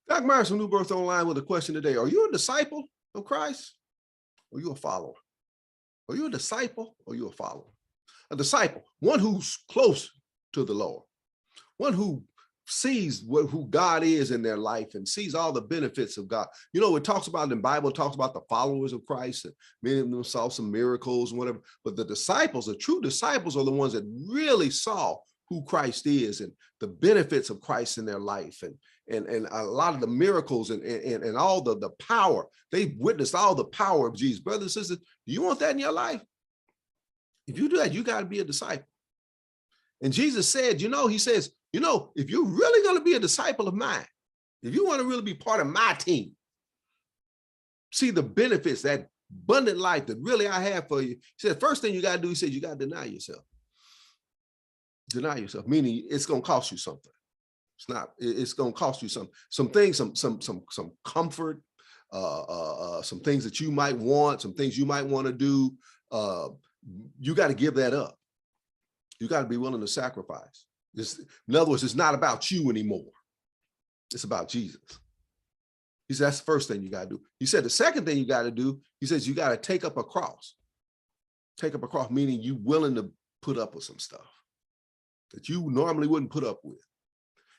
Doc Myers from New Birth Online with a question today. Are you a disciple of Christ or are you a follower? Are you a disciple or are you a follower? A disciple, one who's close to the Lord, one who sees who God is in their life and sees all the benefits of God. You know, it talks about in the Bible, it talks about the followers of Christ, and many of them saw some miracles and whatever, but the disciples, the true disciples are the ones that really saw who Christ is and the benefits of Christ in their life and a lot of the miracles and all the power. They've witnessed all the power of Jesus. Brothers and sisters, do you want that in your life? If you do that, you got to be a disciple. And Jesus said, he says, if you're really going to be a disciple of mine, if you want to really be part of my team, see the benefits, that abundant life that really I have for you. He said, first thing you got to do, he said, you got to deny yourself. Deny yourself, meaning it's going to cost you something. It's going to cost you some things, some comfort, some things that you might want, some things you might want to do. You got to give that up. You got to be willing to sacrifice. In other words, it's not about you anymore. It's about Jesus. He said, that's the first thing you got to do. He said, the second thing you got to do, he says, you got to take up a cross. Take up a cross, meaning you willing to put up with some stuff that you normally wouldn't put up with.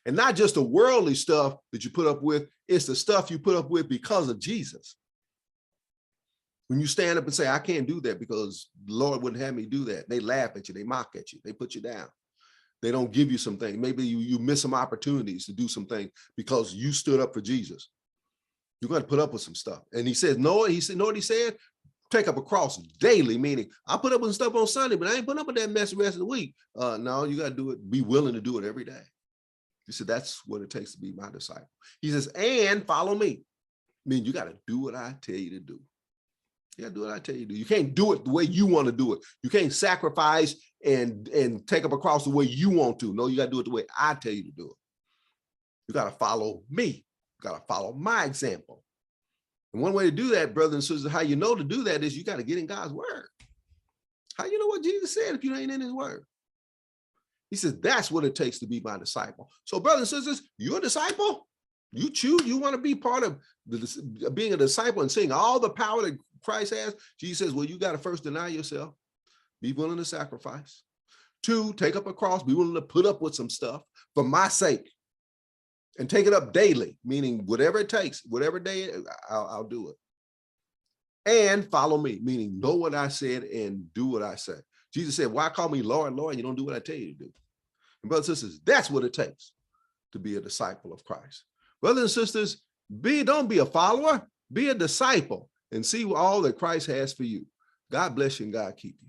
And not just the worldly stuff that you put up with, it's the stuff you put up with because of Jesus. When you stand up and say, I can't do that because the Lord wouldn't have me do that. They laugh at you, they mock at you, they put you down. They don't give you some things. Maybe you miss some opportunities to do something because you stood up for Jesus. You're going to put up with some stuff. And he says, no, he said, know what he said? Take up a cross daily, meaning I put up with stuff on Sunday, but I ain't putting up with that mess the rest of the week. No, you got to do it, be willing to do it every day. He said, that's what it takes to be my disciple. He says, and follow me. I mean, you got to do what I tell you to do. You got to do what I tell you to do. You can't do it the way you want to do it. You can't sacrifice and take up a cross the way you want to. No, you got to do it the way I tell you to do it. You got to follow me. You got to follow my example. And one way to do that, brothers and sisters, how you know to do that is you got to get in God's word. How you know what Jesus said if you ain't in his word? He says, that's what it takes to be my disciple. So brothers and sisters, you're a disciple. You choose, you want to be part of being a disciple and seeing all the power that Christ has. Jesus says, well, you got to first deny yourself, be willing to sacrifice. 2, take up a cross, be willing to put up with some stuff for my sake and take it up daily, meaning whatever it takes, whatever day, I'll do it. And follow me, meaning know what I said and do what I said. Jesus said, why call me Lord, Lord, and you don't do what I tell you to do? And brothers and sisters, that's what it takes to be a disciple of Christ. Brothers and sisters, don't be a follower, be a disciple and see all that Christ has for you. God bless you and God keep you.